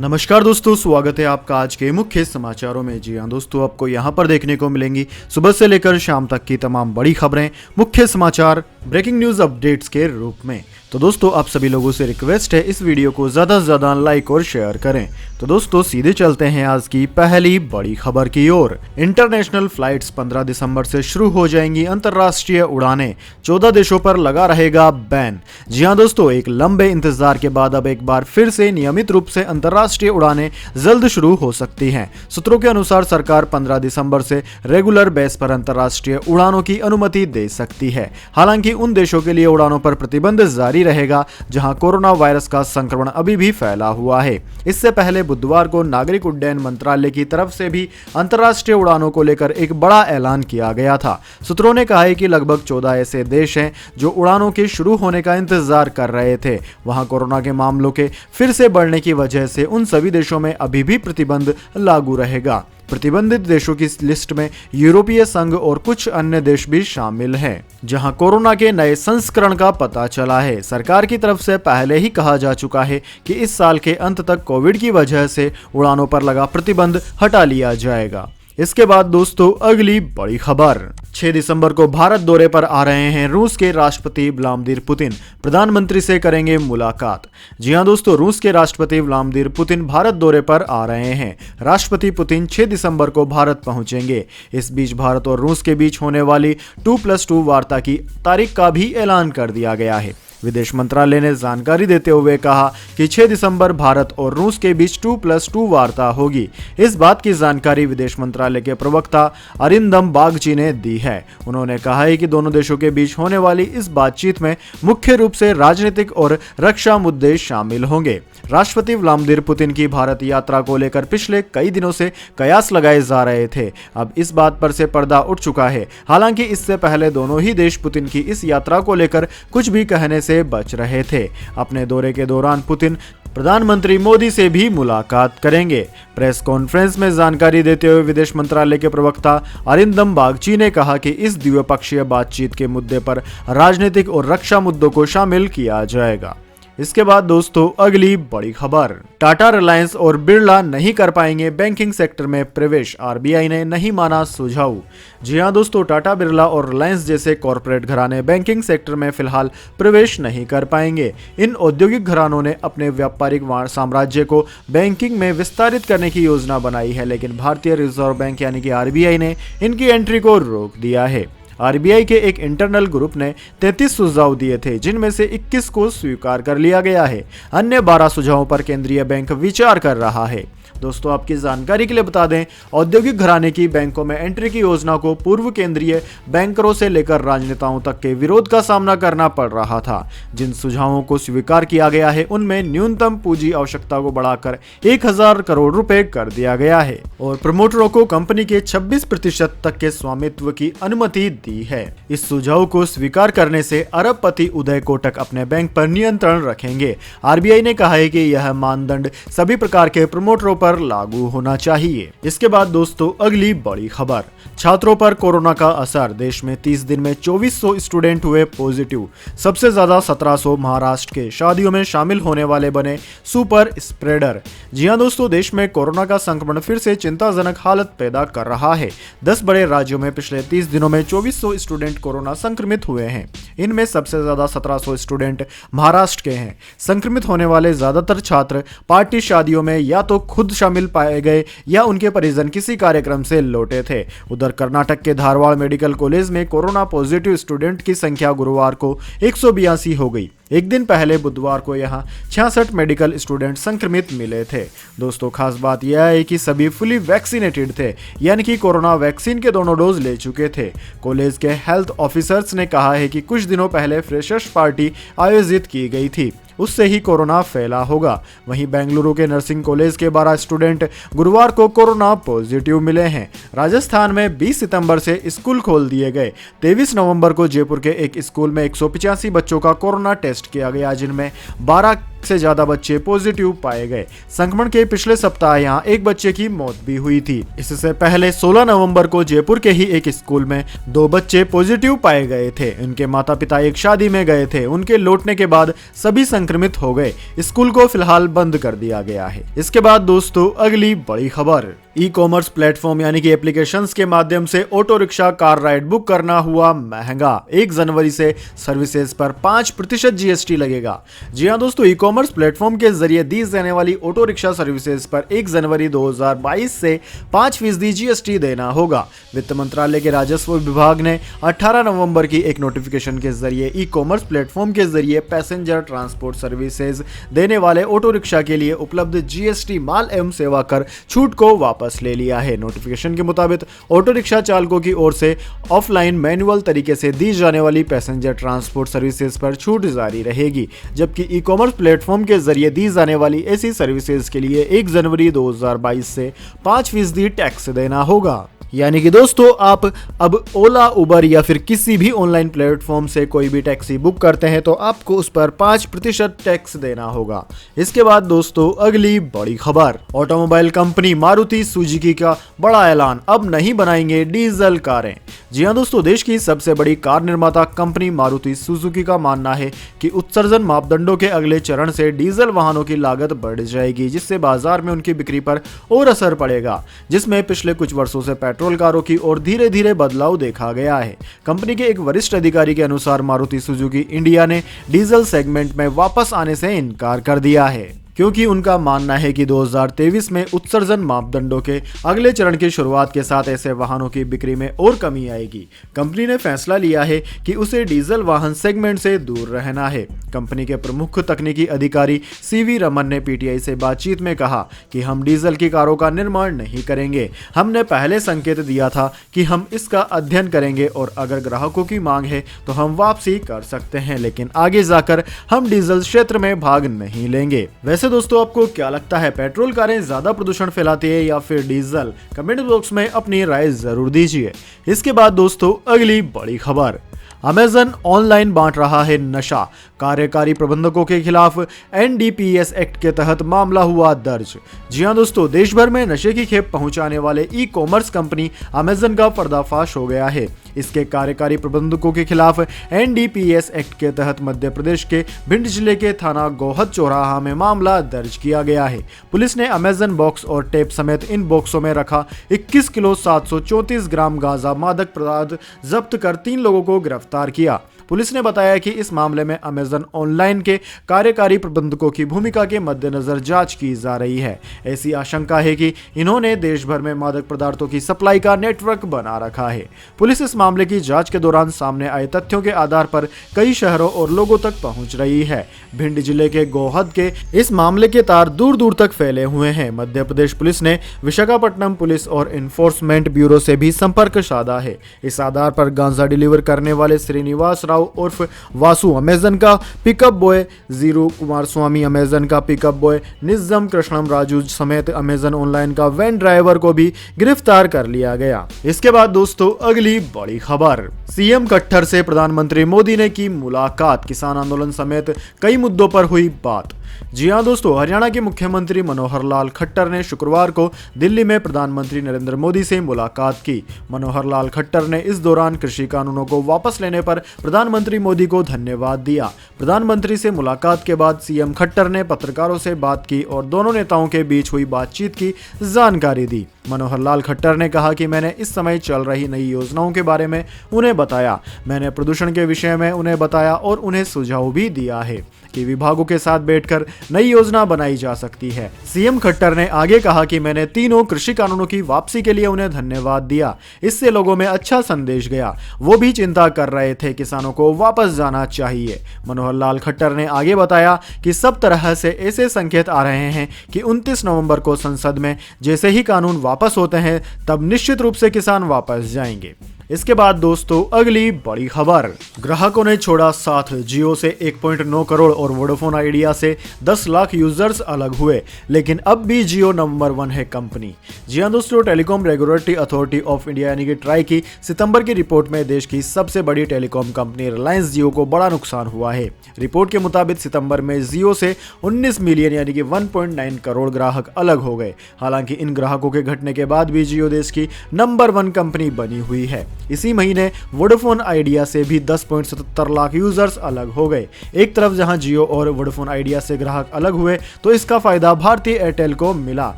नमस्कार दोस्तों, स्वागत है आपका आज के मुख्य समाचारों में। जी हाँ दोस्तों, आपको यहाँ पर देखने को मिलेंगी सुबह से लेकर शाम तक की तमाम बड़ी खबरें मुख्य समाचार ब्रेकिंग न्यूज अपडेट्स के रूप में। तो दोस्तों, आप सभी लोगों से रिक्वेस्ट है इस वीडियो को ज़्यादा से ज़्यादा लाइक और शेयर करें। तो दोस्तों, सीधे चलते हैं आज की पहली बड़ी खबर की ओर। इंटरनेशनल फ्लाइट्स 15 दिसंबर से शुरू हो जाएंगी। अंतर्राष्ट्रीय उड़ानें 14 देशों पर लगा रहेगा बैन। जी हाँ दोस्तों, एक लंबे इंतजार के बाद अब एक बार फिर से नियमित रूप से अंतर्राष्ट्रीय उड़ानें जल्द शुरू हो सकती हैं। सूत्रों के अनुसार सरकार 15 दिसंबर से रेगुलर बेस पर अंतर्राष्ट्रीय उड़ानों की अनुमति दे सकती है। हालांकि उन देशों के लिए उड़ानों पर प्रतिबंध जारी रहेगा जहां कोरोना वायरस का संक्रमण अभी भी फैला हुआ है। इससे पहले बुधवार को नागरिक उड्डयन मंत्रालय की तरफ से भी अंतर्राष्ट्रीय उड़ानों को लेकर एक बड़ा ऐलान किया गया था। सूत्रों ने कहा है कि लगभग 14 ऐसे देश हैं जो उड़ानों के शुरू होने का इंतजार कर रहे थे। वहां कोरोना के मामलों के फिर से बढ़ने की वजह से उन सभी देशों में अभी भी प्रतिबंध लागू रहेगा। प्रतिबंधित देशों की लिस्ट में यूरोपीय संघ और कुछ अन्य देश भी शामिल हैं, जहां कोरोना के नए संस्करण का पता चला है। सरकार की तरफ से पहले ही कहा जा चुका है कि इस साल के अंत तक कोविड की वजह से उड़ानों पर लगा प्रतिबंध हटा लिया जाएगा। इसके बाद दोस्तों, अगली बड़ी खबर। 6 दिसंबर को भारत दौरे पर आ रहे हैं रूस के राष्ट्रपति व्लादिमीर पुतिन। प्रधानमंत्री से करेंगे मुलाकात। जी हां दोस्तों, रूस के राष्ट्रपति व्लादिमीर पुतिन भारत दौरे पर आ रहे हैं। राष्ट्रपति पुतिन 6 दिसंबर को भारत पहुंचेंगे। इस बीच भारत और रूस के बीच होने वाली 2+2 वार्ता की तारीख का भी ऐलान कर दिया गया है। विदेश मंत्रालय ने जानकारी देते हुए कहा कि 6 दिसंबर भारत और रूस के बीच 2+2 वार्ता होगी। इस बात की जानकारी विदेश मंत्रालय के प्रवक्ता अरिंदम बागची ने दी है। उन्होंने कहा है कि दोनों देशों के बीच होने वाली इस बातचीत में मुख्य रूप से राजनीतिक और रक्षा मुद्दे शामिल होंगे। राष्ट्रपति व्लादिमीर पुतिन की भारत यात्रा को लेकर पिछले कई दिनों से कयास लगाए जा रहे थे। अब इस बात पर से पर्दा उठ चुका है। हालांकि इससे पहले दोनों ही देश पुतिन की इस यात्रा को लेकर कुछ भी कहने से बच रहे थे। अपने दौरे के दौरान पुतिन प्रधानमंत्री मोदी से भी मुलाकात करेंगे। प्रेस कॉन्फ्रेंस में जानकारी देते हुए विदेश मंत्रालय के प्रवक्ता अरिंदम बागची ने कहा कि इस द्विपक्षीय बातचीत के मुद्दे पर राजनीतिक और रक्षा मुद्दों को शामिल किया जाएगा। इसके बाद दोस्तों, अगली बड़ी खबर। टाटा, रिलायंस और बिरला नहीं कर पाएंगे बैंकिंग सेक्टर में प्रवेश। आरबीआई ने नहीं माना सुझाव। जी हां दोस्तों, टाटा, बिरला और रिलायंस जैसे कॉरपोरेट घराने बैंकिंग सेक्टर में फिलहाल प्रवेश नहीं कर पाएंगे। इन औद्योगिक घरानों ने अपने व्यापारिक साम्राज्य को बैंकिंग में विस्तारित करने की योजना बनाई है, लेकिन भारतीय रिजर्व बैंक यानी कि आरबीआई ने इनकी एंट्री को रोक दिया है। आरबीआई के एक इंटरनल ग्रुप ने 33 सुझाव दिए थे, जिनमें से 21 को स्वीकार कर लिया गया है। अन्य 12 सुझावों पर केंद्रीय बैंक विचार कर रहा है। दोस्तों, आपकी जानकारी के लिए बता दें, औद्योगिक घराने की बैंकों में एंट्री की योजना को पूर्व केंद्रीय बैंकरों से लेकर राजनेताओं तक के विरोध का सामना करना पड़ रहा था। जिन सुझावों को स्वीकार किया गया है उनमें न्यूनतम पूंजी आवश्यकता को बढ़ाकर 1000 करोड़ रुपए कर दिया गया है और प्रमोटरों को कंपनी के 26% तक के स्वामित्व की अनुमति दी है। इस सुझाव को स्वीकार करने से अरबपति उदय कोटक अपने बैंक पर नियंत्रण रखेंगे। आरबीआई ने कहा है कि यह मानदंड सभी प्रकार के प्रमोटरों पर लागू होना चाहिए। इसके बाद दोस्तों, अगली बड़ी खबर। छात्रों पर कोरोना का असर। देश में 30 दिन में 2400 स्टूडेंट हुए पॉजिटिव। सबसे ज्यादा 1700 महाराष्ट्र के। शादियों में शामिल होने वाले बने सुपर स्प्रेडर। जी हां दोस्तों, देश में कोरोना का संक्रमण फिर से चिंताजनक हालत पैदा कर रहा है। 10 बड़े राज्यों में पिछले 30 दिनों में 2400 स्टूडेंट कोरोना संक्रमित हुए हैं। इनमें सबसे ज्यादा 1700 स्टूडेंट महाराष्ट्र के हैं। संक्रमित होने वाले ज्यादातर छात्र पार्टी शादियों में या तो खुद शामिल पाए गए या उनके परिजन किसी कार्यक्रम से लौटे थे। उधर कर्नाटक के धारवाड़ मेडिकल कॉलेज में कोरोना पॉजिटिव स्टूडेंट की संख्या गुरुवार को 182 हो गई। एक दिन पहले बुधवार को यहां 66 मेडिकल स्टूडेंट संक्रमित मिले थे। दोस्तों, खास बात यह है कि सभी फुली वैक्सीनेटेड थे, यानी कि कोरोना वैक्सीन के दोनों डोज ले चुके थे। कॉलेज के हेल्थ ऑफिसर्स ने कहा है कि कुछ दिनों पहले फ्रेशर्स पार्टी आयोजित की गई थी, उससे ही कोरोना फैला होगा। वहीं बेंगलुरु के नर्सिंग कॉलेज के 12 स्टूडेंट गुरुवार को कोरोना पॉजिटिव मिले हैं। राजस्थान में 20 सितंबर से स्कूल खोल दिए गए। 23 नवंबर को जयपुर के एक स्कूल में 185 बच्चों का कोरोना टेस्ट किया गया, जिनमें 12 से ज्यादा बच्चे पॉजिटिव पाए गए। संक्रमण के पिछले सप्ताह यहाँ एक बच्चे की मौत भी हुई थी। इससे पहले 16 नवंबर को जयपुर के ही एक स्कूल में 2 बच्चे पॉजिटिव पाए गए थे। उनके माता पिता एक शादी में गए थे। उनके लौटने के बाद सभी संक्रमित हो गए। स्कूल को फिलहाल बंद कर दिया गया है। इसके बाद दोस्तों अगली बड़ी खबर, ई कॉमर्स प्लेटफॉर्म यानी कि एप्लीकेशंस के माध्यम से auto rickshaw car ride book करना हुआ महंगा। 1 जनवरी से सर्विसेज पर 5% जीएसटी लगेगा। जी हाँ दोस्तों, ई कॉमर्स प्लेटफॉर्म के जरिए दी जाने वाली ऑटो रिक्शा सर्विसेज पर 1 जनवरी 2022 से 5% जीएसटी देना होगा। वित्त मंत्रालय के राजस्व विभाग ने 18 नवंबर की एक नोटिफिकेशन के जरिए ई कॉमर्स प्लेटफॉर्म के जरिए पैसेंजर ट्रांसपोर्ट सर्विसेज देने वाले ऑटो रिक्शा के लिए उपलब्ध जीएसटी माल एवं सेवा कर छूट को वापस ले लिया है। नोटिफिकेशन के मुताबिक ऑटो रिक्शा चालकों की ओर से ऑफलाइन मैनुअल तरीके से दी जाने वाली पैसेंजर ट्रांसपोर्ट सर्विसेज पर छूट जारी रहेगी, जबकि ई कॉमर्स प्लेटफॉर्म के जरिए दी जाने वाली ऐसी सर्विसेज के लिए 1 जनवरी 2022 से 5% टैक्स देना होगा। यानी कि दोस्तों आप अब ओला, उबर या फिर किसी भी ऑनलाइन प्लेटफॉर्म से कोई भी टैक्सी बुक करते हैं तो आपको उस पर 5% टैक्स देना होगा। इसके बाद दोस्तों अगली बड़ी खबर, ऑटोमोबाइल कंपनी मारुति सुजुकी का बड़ा ऐलान, अब नहीं बनाएंगे डीजल कारें। जी हाँ दोस्तों, देश की सबसे बड़ी कार निर्माता कंपनी मारुति सुजुकी का मानना है कि उत्सर्जन मापदंडों के अगले चरण से डीजल वाहनों की लागत बढ़ जाएगी, जिससे बाजार में उनकी बिक्री पर और असर पड़ेगा, जिसमें पिछले कुछ वर्षों से पेट्रोल कारों की ओर धीरे धीरे बदलाव देखा गया है। कंपनी के एक वरिष्ठ अधिकारी के अनुसार मारुति सुजुकी इंडिया ने डीजल सेगमेंट में वापस आने से इनकार कर दिया है, क्योंकि उनका मानना है कि 2023 में उत्सर्जन मापदंडों के अगले चरण की शुरुआत के साथ ऐसे वाहनों की बिक्री में और कमी आएगी। कंपनी ने फैसला लिया है कि उसे डीजल वाहन सेगमेंट से दूर रहना है। कंपनी के प्रमुख तकनीकी अधिकारी सीवी रमन ने पीटीआई से बातचीत में कहा कि हम डीजल की कारों का निर्माण नहीं करेंगे। हमने पहले संकेत दिया था कि हम इसका अध्ययन करेंगे और अगर ग्राहकों की मांग है तो हम वापसी कर सकते हैं, लेकिन आगे जाकर हम डीजल क्षेत्र में भाग नहीं लेंगे। वैसे दोस्तों आपको क्या लगता है, पेट्रोल कारें ज्यादा प्रदूषण फैलाती है या फिर डीजल? कमेंट बॉक्स में अपनी राय जरूर दीजिए। इसके बाद दोस्तों अगली बड़ी खबर, अमेजन ऑनलाइन बांट रहा है नशा, कार्यकारी प्रबंधकों के खिलाफ एनडीपीएस एक्ट के तहत मामला हुआ दर्ज। जी हां दोस्तों, देश भर में नशे की खेप पहुंचाने वाले ई कॉमर्स कंपनी अमेजन का पर्दाफाश हो गया है। इसके कार्यकारी प्रबंधकों के खिलाफ एनडीपीएस एक्ट के तहत मध्य प्रदेश के भिंड जिले के थाना गोहद चौराहा में मामला दर्ज किया गया है। पुलिस ने अमेजन बॉक्स और टेप समेत इन बॉक्सों में रखा 21 किलो 734 ग्राम गांजा मादक पदार्थ जब्त कर 3 लोगों को गिरफ्तार किया। पुलिस ने बताया कि इस मामले में अमेजन ऑनलाइन के कार्यकारी प्रबंधकों की भूमिका के मद्देनजर जांच की जा रही है। ऐसी आशंका है कि इन्होंने देश भर में मादक पदार्थों की सप्लाई का नेटवर्क बना रखा है। पुलिस इस मामले की जांच के दौरान सामने आए तथ्यों के आधार पर कई शहरों और लोगों तक पहुंच रही है। भिंड जिले के गोहद के इस मामले के तार दूर दूर तक फैले हुए हैं। मध्य प्रदेश पुलिस ने विशाखापट्टनम पुलिस और इन्फोर्समेंट ब्यूरो से भी संपर्क साधा है। इस आधार पर गांजा डिलीवर करने वाले श्रीनिवास राव उर्फ वासु अमेजन का पिकअप बॉय, जीरू कुमार स्वामी अमेजन का पिकअप बॉय, निजम कृष्णम राजू समेत अमेजन ऑनलाइन का वैन ड्राइवर को भी गिरफ्तार कर लिया गया। इसके बाद दोस्तों अगली बड़ी खबर, सीएम खट्टर से प्रधानमंत्री मोदी ने की मुलाकात, किसान आंदोलन समेत कई मुद्दों पर हुई बात। जी हां दोस्तों, हरियाणा के मुख्यमंत्री मनोहर लाल खट्टर ने शुक्रवार को दिल्ली में प्रधानमंत्री नरेंद्र मोदी से मुलाकात की। मनोहर लाल खट्टर ने इस दौरान कृषि कानूनों को वापस लेने पर प्रधानमंत्री मोदी को धन्यवाद दिया। प्रधानमंत्री से मुलाकात के बाद सीएम खट्टर ने पत्रकारों से बात की और दोनों नेताओं के बीच हुई बातचीत की जानकारी दी। मनोहर लाल खट्टर ने कहा कि मैंने इस समय चल रही नई योजनाओं के बारे में उन्हें बताया, मैंने प्रदूषण के विषय में उन्हें बताया और उन्हें सुझाव भी दिया है कि विभागों के साथ बैठकर नई योजना बनाई जा सकती है। सीएम खट्टर ने आगे कहा कि मैंने तीनों कृषि कानूनों की वापसी के लिए उन्हें धन्यवाद दिया, इससे लोगों में अच्छा संदेश गया। वो भी चिंता कर रहे थे किसानों को वापस जाना चाहिए। मनोहर लाल खट्टर ने आगे बताया कि सब तरह से ऐसे संकेत आ रहे हैं कि 29 नवंबर को संसद में जैसे ही कानून वापस होते हैं तब निश्चित रूप से किसान वापस जाएंगे। इसके बाद दोस्तों अगली बड़ी खबर, ग्राहकों ने छोड़ा साथ, जियो से 1.9 करोड़ और वोडाफोन आइडिया से 10 लाख यूजर्स अलग हुए, लेकिन अब भी जियो नंबर 1 है कंपनी। जी हां दोस्तों, telecom regulatory authority of India यानी कि ट्राई की सितंबर की रिपोर्ट में देश की सबसे बड़ी टेलीकॉम कंपनी रिलायंस जियो को बड़ा नुकसान हुआ है। रिपोर्ट के मुताबिक सितंबर में जियो से 19 मिलियन यानी कि 1.9 करोड़ ग्राहक अलग हो गए। हालांकि इन ग्राहकों के घटने के बाद भी जियो देश की नंबर 1 कंपनी बनी हुई है। इसी महीने वोडाफोन आइडिया से भी 10.77 लाख यूजर्स अलग हो गए। एक तरफ जहां जियो और वोडाफोन आइडिया से ग्राहक अलग हुए तो इसका फायदा भारतीय एयरटेल को मिला।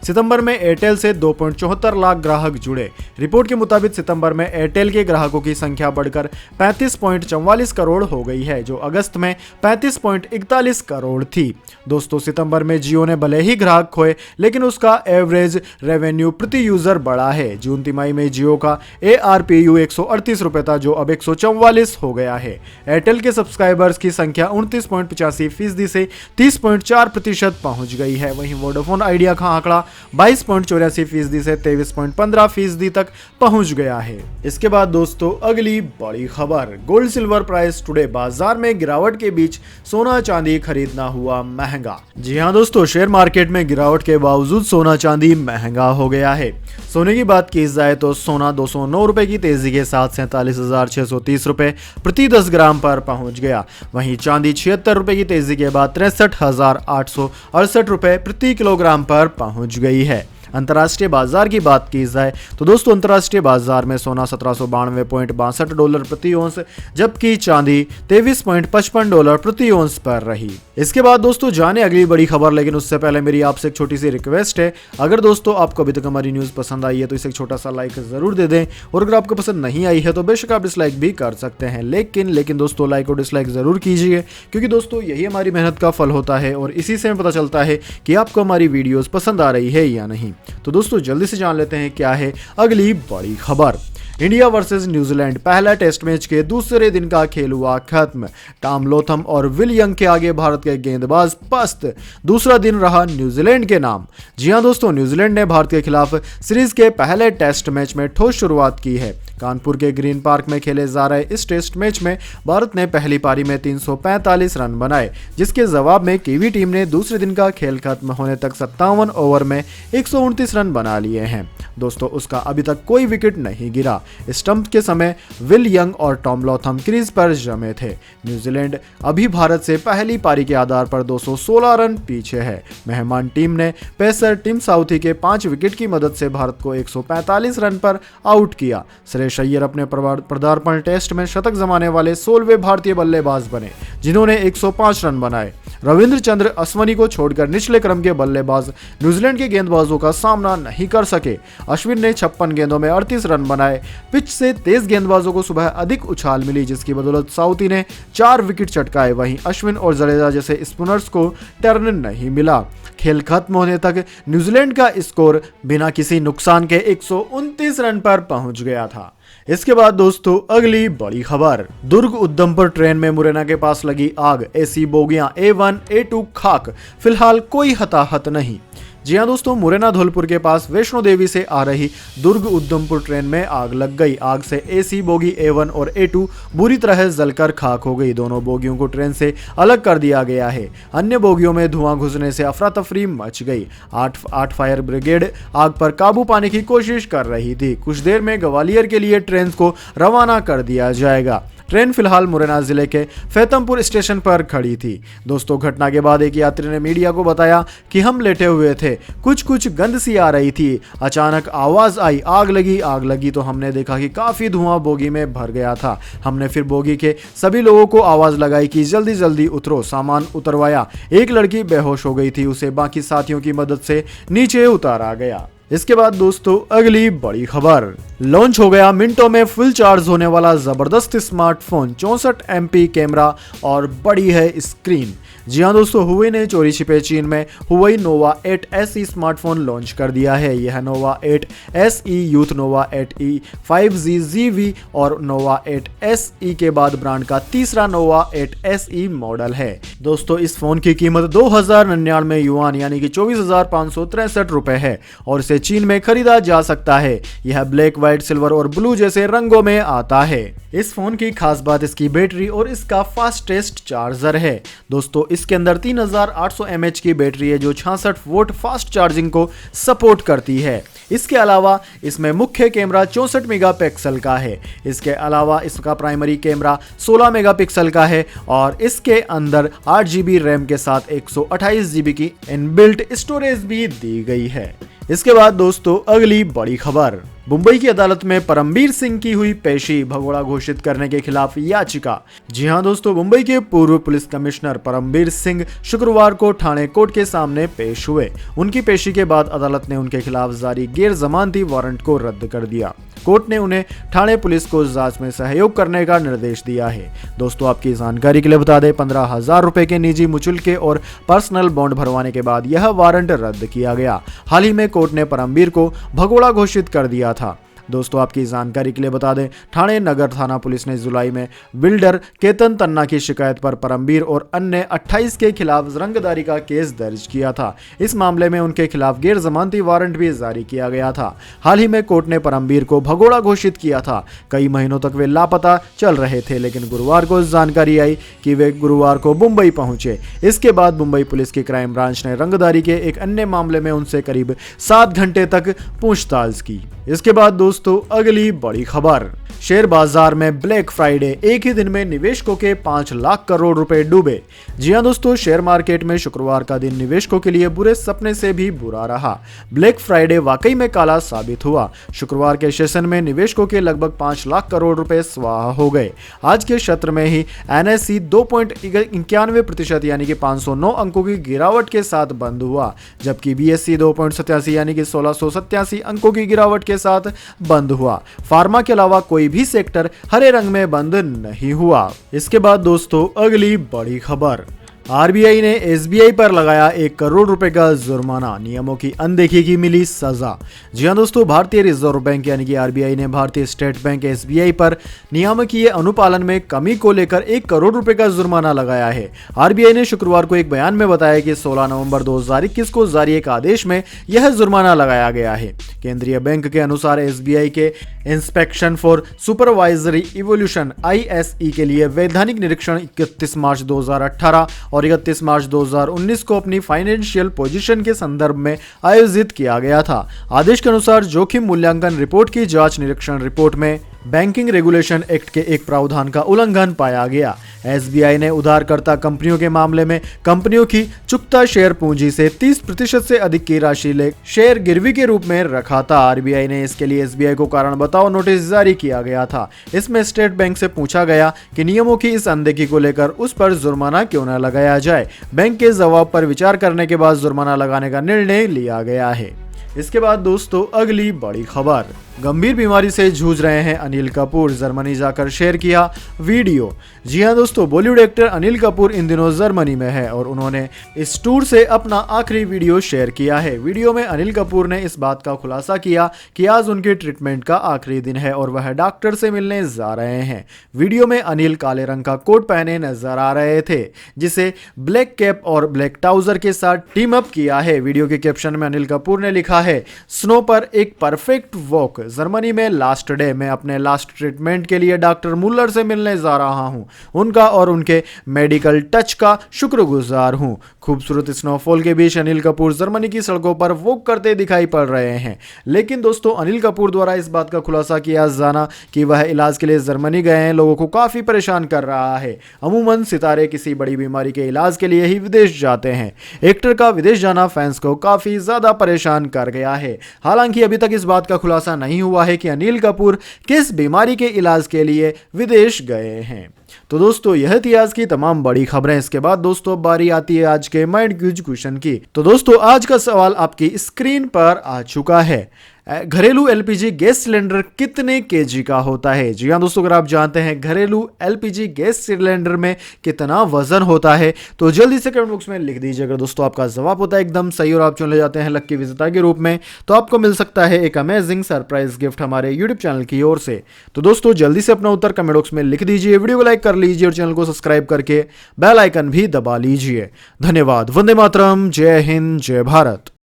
सितंबर में एयरटेल से 2.74 लाख ग्राहक जुड़े। रिपोर्ट के मुताबिक सितंबर में एयरटेल के ग्राहकों की संख्या बढ़कर 35.44 करोड़ हो गई है, जो अगस्त में 35.41 करोड़ थी। दोस्तों, सितंबर में जियो ने भले ही ग्राहक खोए, लेकिन उसका एवरेज रेवेन्यू प्रति यूजर बढ़ा है। जून तिमाही में जियो का ARPU 138 रुपए था, जो अब 144 हो गया है। एयरटेल के सब्सक्राइबर्स की संख्या 29.85% से 30.4% पहुंच गई है। वहीं वोडाफोन आइडिया का आंकड़ा 22.84% से 23.15% तक पहुंच गया है। इसके बाद दोस्तों अगली बड़ी खबर, गोल्ड सिल्वर प्राइस टुडे, बाजार में गिरावट के बीच सोना चांदी खरीदना हुआ महंगा। जी हां दोस्तों, शेयर मार्केट में गिरावट के बावजूद सोना चांदी महंगा हो गया है। सोने की बात की जाए तो सोना 209 रुपए की तेजी के साथ 47,630 रुपए प्रति 10 ग्राम पर पहुंच गया। वहीं चांदी 76 रुपए की तेजी के बाद 63,868 रुपए प्रति किलोग्राम पर पहुंच गई है। अंतर्राष्ट्रीय बाजार की बात की जाए तो दोस्तों अंतर्राष्ट्रीय बाजार में सोना 1792.62 डॉलर प्रति औंस, जबकि चांदी 23.55 डॉलर प्रति औंस पर रही। इसके बाद दोस्तों जाने अगली बड़ी खबर, लेकिन उससे पहले मेरी आपसे एक छोटी सी रिक्वेस्ट है। अगर दोस्तों आपको अभी तक हमारी न्यूज पसंद आई है तो इसे एक छोटा सा लाइक जरूर दे दें, और अगर आपको पसंद नहीं आई है तो बेशक आप डिसलाइक भी कर सकते हैं, लेकिन दोस्तों लाइक और डिसलाइक जरूर कीजिए, क्योंकि दोस्तों यही हमारी मेहनत का फल होता है और इसी से हमें पता चलता है कि आपको हमारी वीडियोस पसंद आ रही है या नहीं। तो दोस्तों जल्दी से जान लेते हैं क्या है अगली बड़ी खबर। इंडिया वर्सेस न्यूजीलैंड, पहला टेस्ट मैच के दूसरे दिन का खेल हुआ खत्म। टॉम लोथम और विल यंग के आगे भारत के गेंदबाज पस्त। दूसरा दिन रहा न्यूजीलैंड के नाम। जी हां दोस्तों, न्यूजीलैंड ने भारत के खिलाफ सीरीज के पहले टेस्ट मैच में ठोस शुरुआत की है। कानपुर के ग्रीन पार्क में खेले जा रहे इस टेस्ट मैच में भारत ने पहली पारी में 345 रन बनाए, जिसके जवाब में कीवी टीम ने दूसरे दिन का खेल खत्म होने तक 57 ओवर में 129 रन बना लिए हैं। दोस्तों उसका अभी तक कोई विकेट नहीं गिरा। स्टंप के समय विल यंग और टॉम लॉथम क्रीज पर जमे थे। न्यूजीलैंड अभी भारत से पहली पारी के आधार पर 216 रन पीछे है। मेहमान टीम ने पेसर टिम साउथी के 5 विकेट की मदद से भारत को 145 रन पर आउट किया। श्रेयस अय्यर अपने पदार्पण टेस्ट में शतक जमाने वाले 16वें भारतीय बल्लेबाज बने, जिन्होंने 105 रन बनाए। रविंद्र चंद्र अश्विनी को छोड़कर निचले क्रम के बल्लेबाज न्यूजीलैंड के गेंदबाजों का सामना नहीं कर सके। अश्विन ने 56 गेंदों में 38 रन बनाए। पिच से तेज गेंदबाजों को सुबह अधिक उछाल मिली, जिसकी बदौलत साउथी ने 4 विकेट चटकाए। वहीं अश्विन और जडेजा जैसे स्पिनर्स को टर्न नहीं मिला। खेल खत्म होने तक न्यूजीलैंड का स्कोर बिना किसी नुकसान के 129 रन पर पहुंच गया था। इसके बाद दोस्तों अगली बड़ी खबर, दुर्ग उधमपुर ट्रेन में मुरैना के पास लगी आग, एसी बोगियां A1 A2 खाक, फिलहाल कोई हताहत नहीं। जी हां दोस्तों, मुरैना धौलपुर के पास वैष्णो देवी से आ रही दुर्ग उधमपुर ट्रेन में आग लग गई। आग से एसी बोगी A1 और A2 बुरी तरह जलकर खाक हो गई। दोनों बोगियों को ट्रेन से अलग कर दिया गया है। अन्य बोगियों में धुआं घुसने से अफरा तफरी मच गई। 8 फायर ब्रिगेड आग पर काबू पाने की कोशिश कर रही थी। कुछ देर में ग्वालियर के लिए ट्रेन को रवाना कर दिया जाएगा। ट्रेन फिलहाल मुरैना जिले के फैतमपुर स्टेशन पर खड़ी थी। दोस्तों घटना के बाद एक यात्री ने मीडिया को बताया कि हम लेटे हुए थे, कुछ गंध सी आ रही थी, अचानक आवाज आई आग लगी तो हमने देखा कि काफी धुआं बोगी में भर गया था। हमने फिर बोगी के सभी लोगों को आवाज लगाई कि जल्दी उतरो। सामान उतरवाया। एक लड़की बेहोश हो गई थी, उसे बाकी साथियों की मदद से नीचे उतारा गया। इसके बाद दोस्तों अगली बड़ी खबर, लॉन्च हो गया मिनटों में फुल चार्ज होने वाला जबरदस्त स्मार्टफोन, 64 MP कैमरा और बड़ी है स्क्रीन। जी हां दोस्तों, हुआई ने चोरी छिपे चीन में हुआई नोवा 8 SE स्मार्टफोन लॉन्च कर दिया है। यह नोवा 8 SE यूथ, नोवा 8E 5G ZV और नोवा 8 SE के बाद ब्रांड का तीसरा नोवा 8 SE मॉडल है। दोस्तों इस फोन की कीमत 2099 युआन यानी कि 24,563 रुपए है और इसे इसे चीन में खरीदा जा सकता है। यह ब्लैक, व्हाइट, सिल्वर और ब्लू जैसे रंगों में आता है। इस फोन की खास बात इसकी बैटरी और इसका फास्टेस्ट चार्जर है। दोस्तों इसके अंदर 3800 mAh की बैटरी है जो 66 वोल्ट फास्ट चार्जिंग को सपोर्ट करती है। इसके अलावा इसमें मुख्य कैमरा 64 मेगापिक्सल का है। इसके अलावा इसका प्राइमरी कैमरा 16 मेगापिक्सल का है और इसके अंदर 8 GB रैम के साथ 128 GB की इनबिल्ट स्टोरेज भी दी गई है। इसके बाद दोस्तों अगली बड़ी खबर, मुंबई की अदालत में परमबीर सिंह की हुई पेशी, भगोड़ा घोषित करने के खिलाफ याचिका। जी हां दोस्तों, मुंबई के पूर्व पुलिस कमिश्नर परमबीर सिंह शुक्रवार को ठाणे कोर्ट के सामने पेश हुए। उनकी पेशी के बाद अदालत ने उनके खिलाफ जारी गैर जमानती वारंट को रद्द कर दिया। कोर्ट ने उन्हें ठाणे पुलिस को जांच में सहयोग करने का निर्देश दिया है। दोस्तों आपकी जानकारी के लिए बता दें, 15,000 रुपए के निजी मुचुल्के और पर्सनल बॉन्ड भरवाने के बाद यह वारंट रद्द किया गया। हाल ही में कोर्ट ने परमबीर को भगोड़ा घोषित कर दिया था। दोस्तों आपकी जानकारी के लिए बता दें, ठाणे नगर थाना पुलिस ने जुलाई में बिल्डर केतन तन्ना की शिकायत पर परमबीर और अन्य 28 के खिलाफ रंगदारी का केस दर्ज किया था। इस मामले में उनके खिलाफ गैर जमानती वारंट भी जारी किया गया था। हाल ही में कोर्ट ने परमबीर को भगोड़ा घोषित किया था। कई महीनों तक वे लापता चल रहे थे, लेकिन गुरुवार को जानकारी आई कि वे गुरुवार को मुंबई पहुंचे। इसके बाद मुंबई पुलिस की क्राइम ब्रांच ने रंगदारी के एक अन्य मामले में उनसे करीब 7 घंटे तक पूछताछ की। इसके बाद दोस्तों अगली बड़ी खबर, शेयर बाजार में ब्लैक फ्राइडे, एक ही दिन में निवेशकों के 5 लाख करोड़ रुपए डूबे। जी हां दोस्तों, शेयर मार्केट में शुक्रवार का दिन निवेशकों के लिए बुरे सपने से भी बुरा रहा। ब्लैक फ्राइडे वाकई में काला साबित हुआ। शुक्रवार के सेशन में निवेशकों के लगभग 5 लाख करोड़ रुपए स्वाहा हो गए। आज के सत्र में ही एनएसई 2.91% यानी कि 509 अंकों की गिरावट के साथ बंद हुआ, जबकि बीएसई 2.87 यानी कि 1687 अंकों की गिरावट के साथ बंद हुआ। फार्मा के अलावा कोई भी सेक्टर हरे रंग में बंद नहीं हुआ। इसके बाद दोस्तों अगली बड़ी खबर, आरबीआई ने एसबीआई पर लगाया 1 करोड़ रुपए का जुर्माना, नियमों की अनदेखी की मिली सजा। जी हां दोस्तों, भारतीय रिजर्व बैंक यानी कि आरबीआई ने भारतीय स्टेट बैंक एसबीआई पर नियामकीय अनुपालन में कमी को लेकर 1 करोड़ रुपए का जुर्माना लगाया है। आरबीआई ने शुक्रवार को एक बयान में बताया कि 16 नवंबर 2021 को जारी एक आदेश में यह जुर्माना लगाया गया है। केंद्रीय बैंक के अनुसार एसबीआई के inspection for supervisory evolution ISE के लिए वैधानिक निरीक्षण 31 मार्च 2018 और 31 मार्च 2019 को अपनी फाइनेंशियल पोजीशन के संदर्भ में आयोजित किया गया था। आदेश के अनुसार जोखिम मूल्यांकन रिपोर्ट की जांच निरीक्षण रिपोर्ट में बैंकिंग रेगुलेशन एक्ट के एक प्रावधान का उल्लंघन पाया गया। एसबीआई ने उधारकर्ता कंपनियों के मामले में कंपनियों की चुकता शेयर पूंजी से 30% से अधिक की राशि ले शेयर गिरवी के रूप में रखा था। आरबीआई ने इसके लिए एसबीआई को कारण बताओ नोटिस जारी किया गया था। इसमें स्टेट बैंक से पूछा गया कि नियमों की इस अनदेखी को लेकर उस पर जुर्माना क्यों न लगाया जाए। बैंक के जवाब पर विचार करने के बाद जुर्माना लगाने का निर्णय लिया गया है। इसके बाद दोस्तों अगली बड़ी खबर, गंभीर बीमारी से जूझ रहे हैं अनिल कपूर, जर्मनी जाकर शेयर किया वीडियो। जी हां दोस्तों, बॉलीवुड एक्टर अनिल कपूर इन दिनों जर्मनी में है और उन्होंने इस टूर से अपना आखिरी वीडियो शेयर किया है। वीडियो में अनिल कपूर ने इस बात का खुलासा किया कि आज उनके ट्रीटमेंट का आखिरी दिन है और वह डॉक्टर से मिलने जा रहे हैं। वीडियो में अनिल काले रंग का कोट पहने नजर आ रहे थे, जिसे ब्लैक कैप और ब्लैक ट्राउजर के साथ टीम अप किया है। वीडियो के कैप्शन में अनिल कपूर ने लिखा है, स्नो पर एक परफेक्ट वॉक, जर्मनी में लास्ट डे, मैं अपने लास्ट ट्रीटमेंट के लिए डॉक्टर मुल्लर से मिलने जा रहा हूं। उनका और उनके मेडिकल टच का शुक्रगुजार हूं। खूबसूरत स्नोफॉल के बीच अनिल कपूर जर्मनी की सड़कों पर वॉक करते दिखाई पड़ रहे हैं। लेकिन दोस्तों अनिल कपूर द्वारा इस बात का खुलासा किया जाना कि वह इलाज के लिए जर्मनी गए हैं लोगों को काफी परेशान कर रहा है। अमूमन सितारे किसी बड़ी बीमारी के इलाज के लिए ही विदेश जाते हैं। एक्टर का विदेश जाना फैंस को काफी ज्यादा परेशान कर गया है। हालांकि अभी तक इस बात का खुलासा नहीं हुआ है कि अनिल कपूर किस बीमारी के इलाज के लिए विदेश गए हैं। तो दोस्तों यह थी आज की तमाम बड़ी खबरें। इसके बाद दोस्तों बारी आती है आज के माइंड क्यूज क्वेश्चन की। तो दोस्तों आज का सवाल आपकी स्क्रीन पर आ चुका है। घरेलू एलपीजी गैस सिलेंडर कितने केजी का होता है? जी हाँ दोस्तों, अगर आप जानते हैं घरेलू एलपीजी गैस सिलेंडर में कितना वजन होता है तो जल्दी से कमेंट बॉक्स में लिख दीजिए। अगर दोस्तों आपका जवाब होता है एकदम सही और आप चुने जाते हैं लकी विजेता के रूप में, तो आपको मिल सकता है एक अमेजिंग सरप्राइज गिफ्ट हमारे यूट्यूब चैनल की ओर से। तो दोस्तों जल्दी से अपना उत्तर कमेंट बॉक्स में लिख दीजिए, वीडियो को लाइक कर लीजिए और चैनल को सब्सक्राइब करके बेल आइकन भी दबा लीजिए। धन्यवाद। वंदे मातरम। जय हिंद, जय भारत।